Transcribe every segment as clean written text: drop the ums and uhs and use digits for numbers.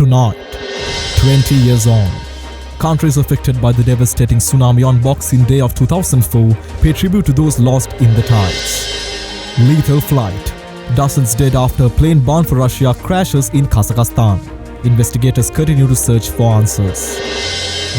tonight, 20 years on. Countries affected by the devastating tsunami on Boxing Day of 2004 pay tribute to those lost in the tides. Lethal flight. Dozens dead after a plane bound for Russia crashes in Kazakhstan. Investigators continue to search for answers.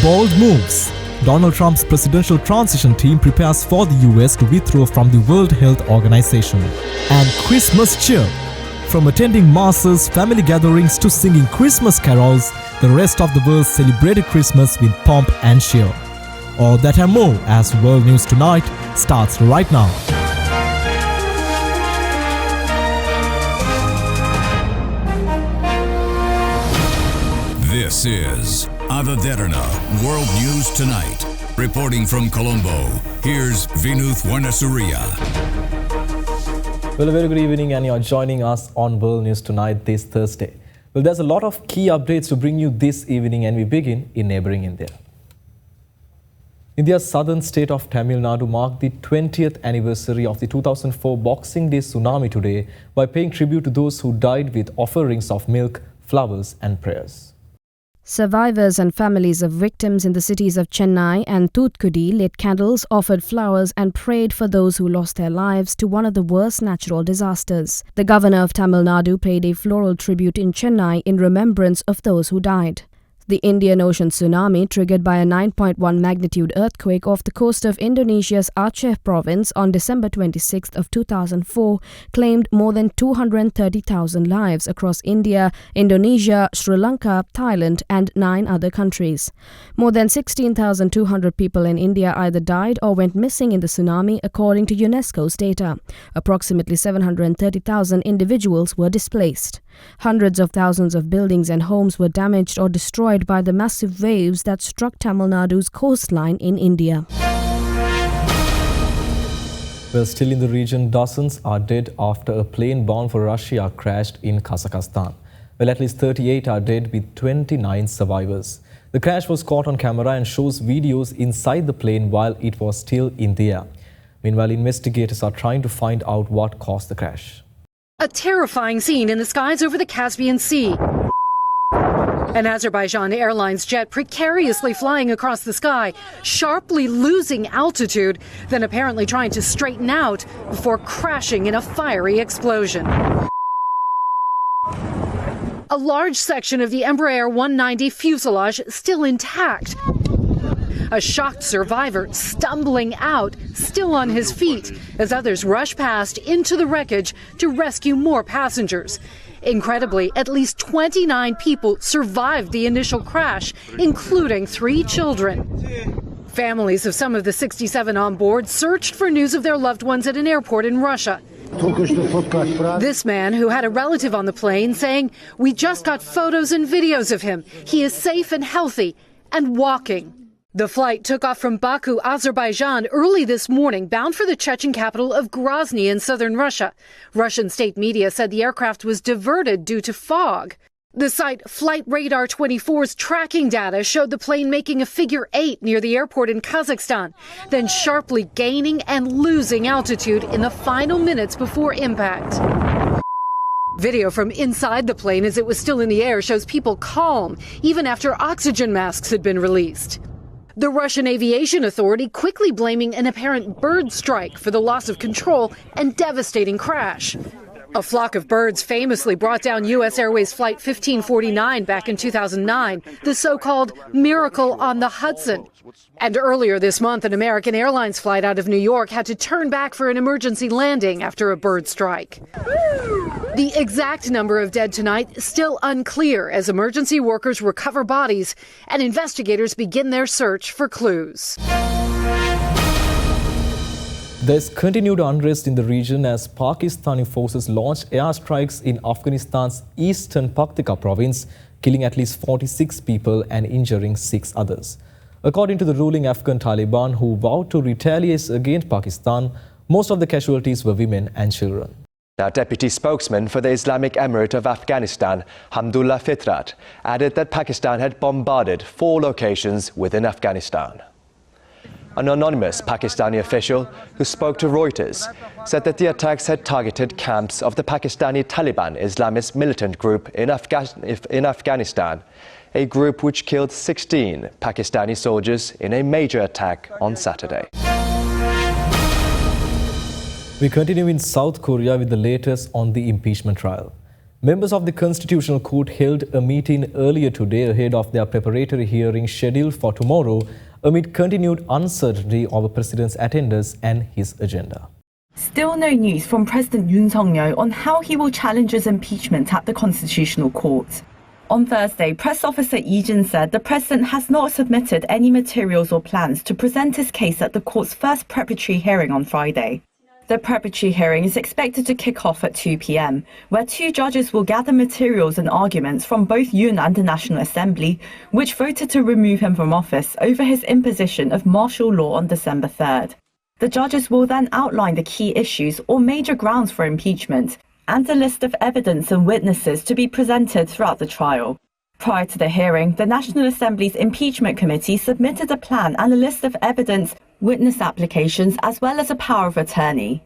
Bold moves. Donald Trump's presidential transition team prepares for the US to withdraw from the World Health Organization. And Christmas cheer. From attending masses, family gatherings to singing Christmas carols, the rest of the world celebrated Christmas with pomp and cheer. All that and more as World News Tonight starts right now. This is Derana, World News Tonight. Reporting from Colombo, here's Vinuth Warnasuriya. Well, a very good evening, and you're joining us on World News Tonight this Thursday. Well, there's a lot of key updates to bring you this evening, and we begin in neighboring India. India's southern state of Tamil Nadu marked the 20th anniversary of the 2004 Boxing Day tsunami today by paying tribute to those who died with offerings of milk, flowers and prayers. Survivors and families of victims in the cities of Chennai and Thoothukudi lit candles, offered flowers and prayed for those who lost their lives to one of the worst natural disasters. The governor of Tamil Nadu paid a floral tribute in Chennai in remembrance of those who died. The Indian Ocean tsunami, triggered by a 9.1 magnitude earthquake off the coast of Indonesia's Aceh province on December 26 of 2004, claimed more than 230,000 lives across India, Indonesia, Sri Lanka, Thailand and 9 other countries. More than 16,200 people in India either died or went missing in the tsunami, according to UNESCO's data. Approximately 730,000 individuals were displaced. Hundreds of thousands of buildings and homes were damaged or destroyed by the massive waves that struck Tamil Nadu's coastline in India. Well, still in the region, dozens are dead after a plane bound for Russia crashed in Kazakhstan. Well, at least 38 are dead with 29 survivors. The crash was caught on camera and shows videos inside the plane while it was still in the air. Meanwhile, investigators are trying to find out what caused the crash. A terrifying scene in the skies over the Caspian Sea. An Azerbaijan Airlines jet precariously flying across the sky, sharply losing altitude, then apparently trying to straighten out before crashing in a fiery explosion. A large section of the Embraer 190 fuselage still intact. A shocked survivor stumbling out, still on his feet, as others rush past into the wreckage to rescue more passengers. Incredibly, at least 29 people survived the initial crash, including 3 children. Families of some of the 67 on board searched for news of their loved ones at an airport in Russia. This man, who had a relative on the plane, saying, "We just got photos and videos of him. He is safe and healthy and walking." The flight took off from Baku, Azerbaijan, early this morning, bound for the Chechen capital of Grozny in southern Russia. Russian state media said the aircraft was diverted due to fog. The site Flight Radar 24's tracking data showed the plane making a figure 8 near the airport in Kazakhstan, then sharply gaining and losing altitude in the final minutes before impact. Video from inside the plane as it was still in the air shows people calm, even after oxygen masks had been released. The Russian Aviation Authority quickly blaming an apparent bird strike for the loss of control and devastating crash. A flock of birds famously brought down U.S. Airways Flight 1549 back in 2009, the so-called Miracle on the Hudson. And earlier this month, an American Airlines flight out of New York had to turn back for an emergency landing after a bird strike. The exact number of dead tonight still unclear as emergency workers recover bodies and investigators begin their search for clues. There's continued unrest in the region as Pakistani forces launched airstrikes in Afghanistan's eastern Paktika province, killing at least 46 people and injuring 6 others. According to the ruling Afghan Taliban, who vowed to retaliate against Pakistan, most of the casualties were women and children. Now, Deputy Spokesman for the Islamic Emirate of Afghanistan, Hamdullah Fitrat, added that Pakistan had bombarded 4 locations within Afghanistan. An anonymous Pakistani official who spoke to Reuters said that the attacks had targeted camps of the Pakistani Taliban Islamist militant group in Afghanistan, a group which killed 16 Pakistani soldiers in a major attack on Saturday. We continue in South Korea with the latest on the impeachment trial. Members of the Constitutional Court held a meeting earlier today ahead of their preparatory hearing scheduled for tomorrow amid continued uncertainty over President's attendance and his agenda. Still no news from President Yoon Suk-yeol on how he will challenge his impeachment at the Constitutional Court. On Thursday, Press Officer Lee Jin said the President has not submitted any materials or plans to present his case at the court's first preparatory hearing on Friday. The preparatory hearing is expected to kick off at 2 p.m, where two judges will gather materials and arguments from both Yoon and the National Assembly, which voted to remove him from office over his imposition of martial law on December 3rd. The judges will then outline the key issues or major grounds for impeachment and a list of evidence and witnesses to be presented throughout the trial. Prior to the hearing, the National Assembly's Impeachment Committee submitted a plan and a list of evidence, witness applications, as well as a power of attorney.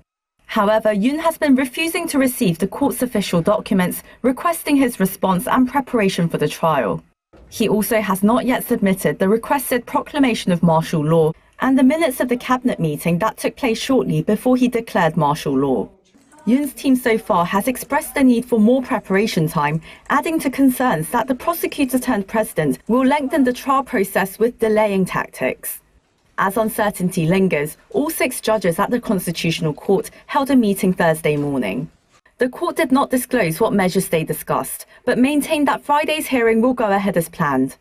However, Yoon has been refusing to receive the court's official documents, requesting his response and preparation for the trial. He also has not yet submitted the requested proclamation of martial law and the minutes of the cabinet meeting that took place shortly before he declared martial law. Yoon's team so far has expressed the need for more preparation time, adding to concerns that the prosecutor-turned-president will lengthen the trial process with delaying tactics. As uncertainty lingers, all 6 judges at the Constitutional Court held a meeting Thursday morning. The court did not disclose what measures they discussed, but maintained that Friday's hearing will go ahead as planned.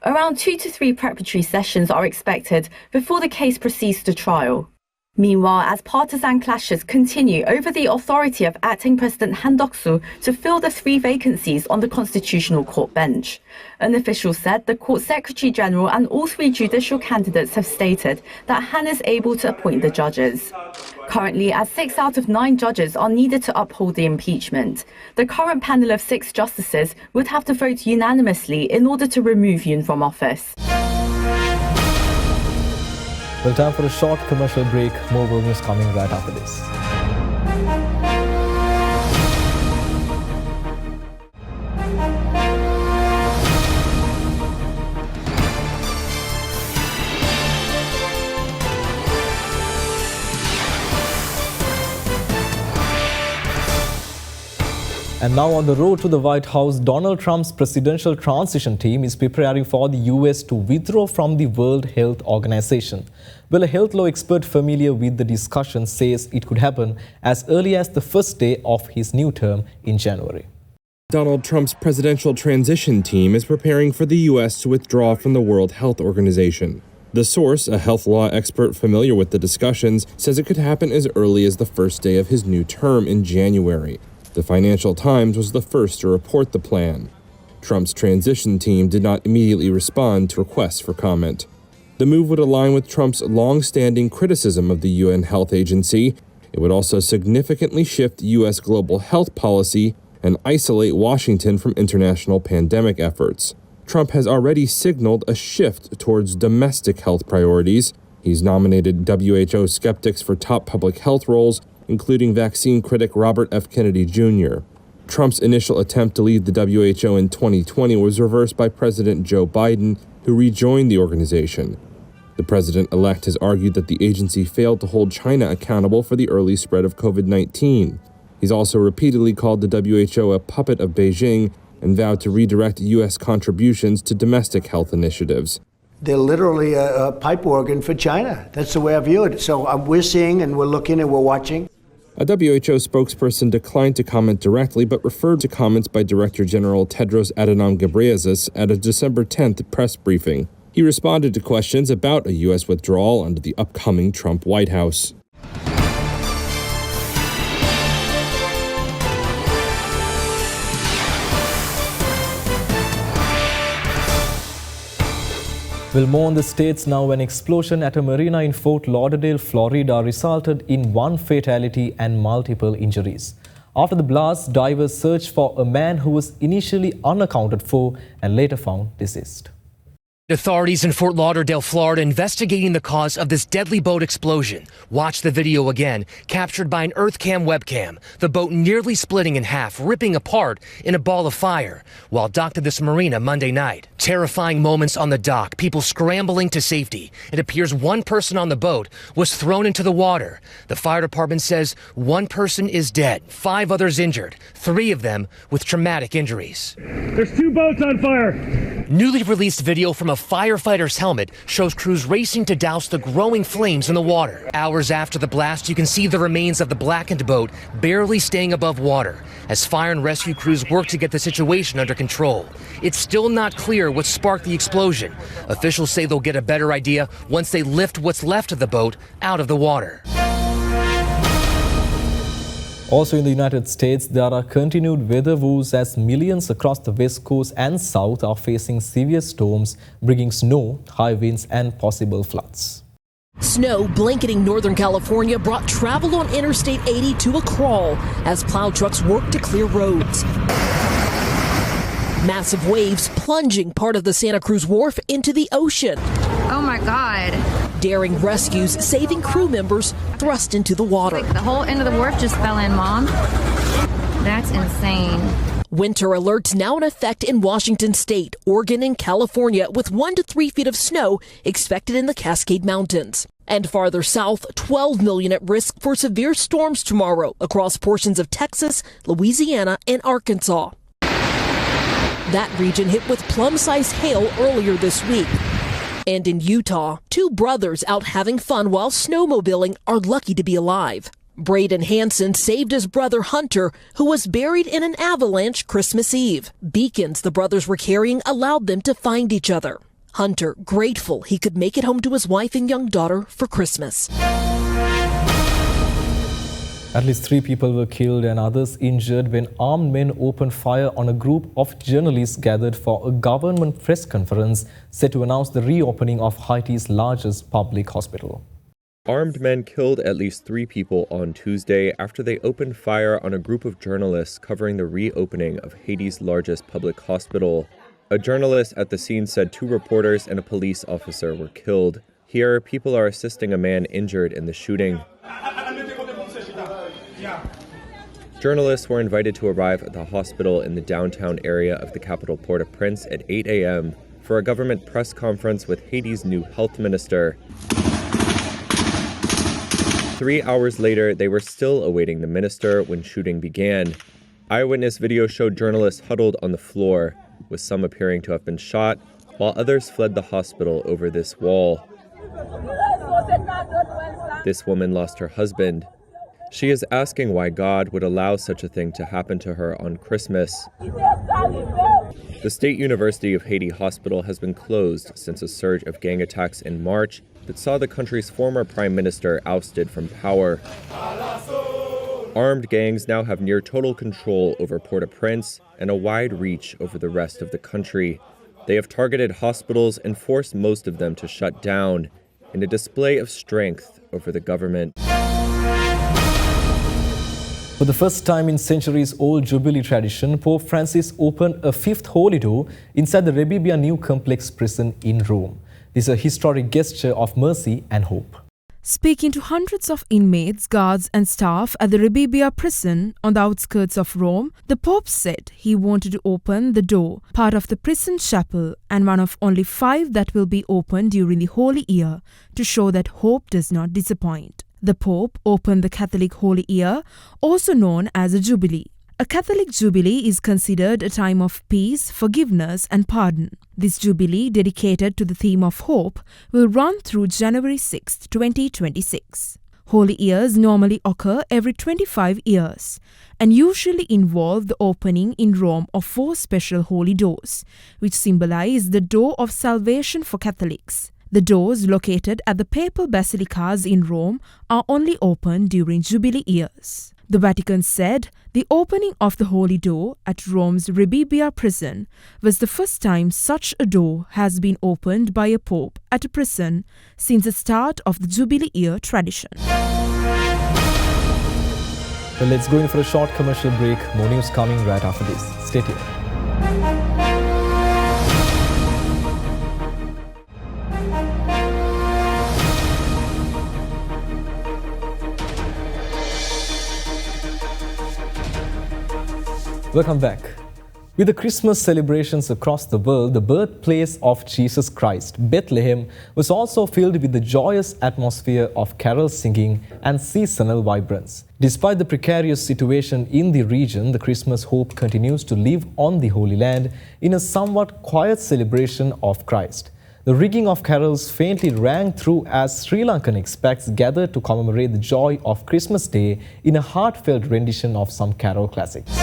Around 2 to 3 preparatory sessions are expected before the case proceeds to trial. Meanwhile, as partisan clashes continue over the authority of acting President Han Duck-soo to fill the 3 vacancies on the Constitutional Court bench, an official said the court Secretary General and all 3 judicial candidates have stated that Han is able to appoint the judges. Currently, as 6 out of 9 judges are needed to uphold the impeachment, the current panel of 6 justices would have to vote unanimously in order to remove Yoon from office. Well, time for a short commercial break. More world news coming right after this. And now on the road to the White House, Donald Trump's presidential transition team is preparing for the US to withdraw from the World Health Organization. Well, a health law expert familiar with the discussion says it could happen as early as the first day of his new term in January. Donald Trump's presidential transition team is preparing for the U.S. to withdraw from the World Health Organization. The source, a health law expert familiar with the discussions, says it could happen as early as the first day of his new term in January. The Financial Times was the first to report the plan. Trump's transition team did not immediately respond to requests for comment. The move would align with Trump's long-standing criticism of the UN Health Agency. It would also significantly shift U.S. global health policy and isolate Washington from international pandemic efforts. Trump has already signaled a shift towards domestic health priorities. He's nominated WHO skeptics for top public health roles, including vaccine critic Robert F. Kennedy Jr. Trump's initial attempt to lead the WHO in 2020 was reversed by President Joe Biden, who rejoined the organization. The president-elect has argued that the agency failed to hold China accountable for the early spread of COVID-19. He's also repeatedly called the WHO a puppet of Beijing and vowed to redirect U.S. contributions to domestic health initiatives. They're literally a pipe organ for China. That's the way I view it. So we're seeing and we're looking and we're watching. A WHO spokesperson declined to comment directly, but referred to comments by Director General Tedros Adhanom Ghebreyesus at a December 10th press briefing. He responded to questions about a U.S. withdrawal under the upcoming Trump White House. Well, more on the States now. An explosion at a marina in Fort Lauderdale, Florida resulted in 1 fatality and multiple injuries. After the blast, divers searched for a man who was initially unaccounted for and later found deceased. Authorities in Fort Lauderdale, Florida, investigating the cause of this deadly boat explosion. Watch the video again, captured by an EarthCam webcam. The boat nearly splitting in half, ripping apart in a ball of fire, while docked at this marina Monday night. Terrifying moments on the dock, people scrambling to safety. It appears one person on the boat was thrown into the water. The fire department says one person is dead, 5 others injured, 3 of them with traumatic injuries. There's 2 boats on fire. Newly released video from a firefighter's helmet shows crews racing to douse the growing flames in the water. Hours after the blast, you can see the remains of the blackened boat barely staying above water as fire and rescue crews work to get the situation under control. It's still not clear what sparked the explosion. Officials say they'll get a better idea once they lift what's left of the boat out of the water. Also in the United States, there are continued weather woes as millions across the west coast and south are facing severe storms, bringing snow, high winds and possible floods. Snow blanketing Northern California brought travel on Interstate 80 to a crawl as plow trucks worked to clear roads. Massive waves plunging part of the Santa Cruz Wharf into the ocean. Oh my God. Daring rescues saving crew members thrust into the water. The whole end of the wharf just fell in, Mom. That's insane. Winter alerts now in effect in Washington State, Oregon, and California, with 1 to 3 feet of snow expected in the Cascade Mountains. And farther south, 12 million at risk for severe storms tomorrow across portions of Texas, Louisiana, and Arkansas. That region hit with plum-sized hail earlier this week. And in Utah, 2 brothers out having fun while snowmobiling are lucky to be alive. Braden Hansen saved his brother Hunter, who was buried in an avalanche Christmas Eve. Beacons the brothers were carrying allowed them to find each other. Hunter grateful he could make it home to his wife and young daughter for Christmas. At least 3 people were killed and others injured when armed men opened fire on a group of journalists gathered for a government press conference set to announce the reopening of Haiti's largest public hospital. Armed men killed at least 3 people on Tuesday after they opened fire on a group of journalists covering the reopening of Haiti's largest public hospital. A journalist at the scene said 2 reporters and a police officer were killed. Here, people are assisting a man injured in the shooting. Journalists were invited to arrive at the hospital in the downtown area of the capital Port-au-Prince at 8 a.m. for a government press conference with Haiti's new health minister. 3 hours later, they were still awaiting the minister when shooting began. Eyewitness video showed journalists huddled on the floor, with some appearing to have been shot, while others fled the hospital over this wall. This woman lost her husband. She is asking why God would allow such a thing to happen to her on Christmas. The State University of Haiti hospital has been closed since a surge of gang attacks in March that saw the country's former prime minister ousted from power. Armed gangs now have near total control over Port-au-Prince and a wide reach over the rest of the country. They have targeted hospitals and forced most of them to shut down in a display of strength over the government. For the first time in centuries-old Jubilee tradition, Pope Francis opened a 5th holy door inside the Rebibbia New Complex prison in Rome. This is a historic gesture of mercy and hope. Speaking to hundreds of inmates, guards and staff at the Rebibbia prison on the outskirts of Rome, the Pope said he wanted to open the door, part of the prison chapel and one of only 5 that will be opened during the Holy Year, to show that hope does not disappoint. The Pope opened the Catholic Holy Year, also known as a Jubilee. A Catholic Jubilee is considered a time of peace, forgiveness and pardon. This Jubilee, dedicated to the theme of hope, will run through January 6, 2026. Holy Years normally occur every 25 years and usually involve the opening in Rome of 4 special holy doors, which symbolize the door of salvation for Catholics. The doors located at the papal basilicas in Rome are only open during Jubilee years. The Vatican said the opening of the Holy Door at Rome's Rebibbia prison was the first time such a door has been opened by a pope at a prison since the start of the Jubilee year tradition. Well, let's go in for a short commercial break. More news coming right after this. Stay tuned. Welcome back. With the Christmas celebrations across the world, the birthplace of Jesus Christ, Bethlehem, was also filled with the joyous atmosphere of carol singing and seasonal vibrance. Despite the precarious situation in the region, the Christmas hope continues to live on the Holy Land in a somewhat quiet celebration of Christ. The ringing of carols faintly rang through as Sri Lankan expats gathered to commemorate the joy of Christmas Day in a heartfelt rendition of some carol classics.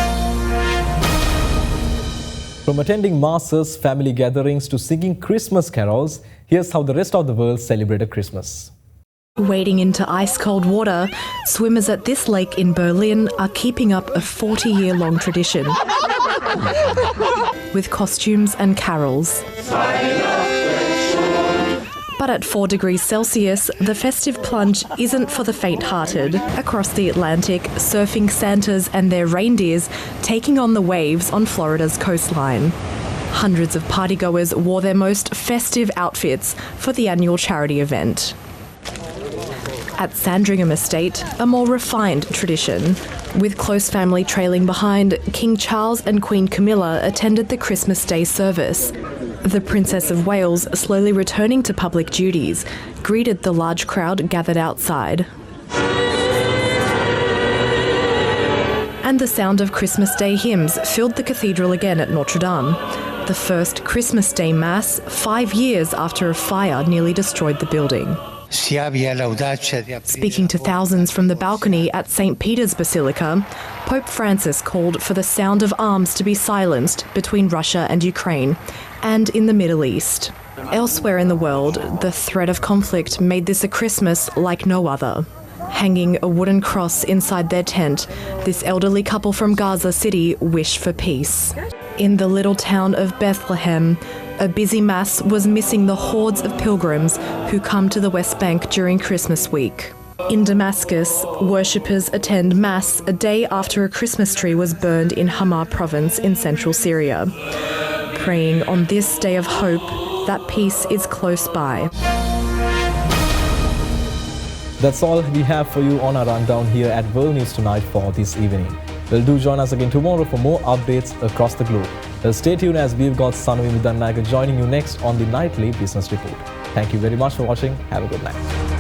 From attending masses, family gatherings to singing Christmas carols, here's how the rest of the world celebrated Christmas. Wading into ice-cold water, swimmers at this lake in Berlin are keeping up a 40-year-long tradition with costumes and carols. But at 4 degrees Celsius, the festive plunge isn't for the faint-hearted. Across the Atlantic, surfing Santas and their reindeers taking on the waves on Florida's coastline. Hundreds of partygoers wore their most festive outfits for the annual charity event. At Sandringham Estate, a more refined tradition. With close family trailing behind, King Charles and Queen Camilla attended the Christmas Day service. The Princess of Wales, slowly returning to public duties, greeted the large crowd gathered outside. And the sound of Christmas Day hymns filled the cathedral again at Notre Dame. The first Christmas Day Mass, 5 years after a fire nearly destroyed the building. Speaking to thousands from the balcony at St. Peter's Basilica, Pope Francis called for the sound of arms to be silenced between Russia and Ukraine, and in the Middle East. Elsewhere in the world, the threat of conflict made this a Christmas like no other. Hanging a wooden cross inside their tent, this elderly couple from Gaza City wished for peace. In the little town of Bethlehem, a busy mass was missing the hordes of pilgrims who come to the West Bank during Christmas week. In Damascus, worshippers attend Mass a day after a Christmas tree was burned in Hama province in central Syria, praying on this day of hope that peace is close by. That's all we have for you on our rundown here at World News Tonight for this evening. Well, do join us again tomorrow for more updates across the globe. Well, stay tuned as we've got Sanvi Midanaga joining you next on the Nightly Business Report. Thank you very much for watching. Have a good night.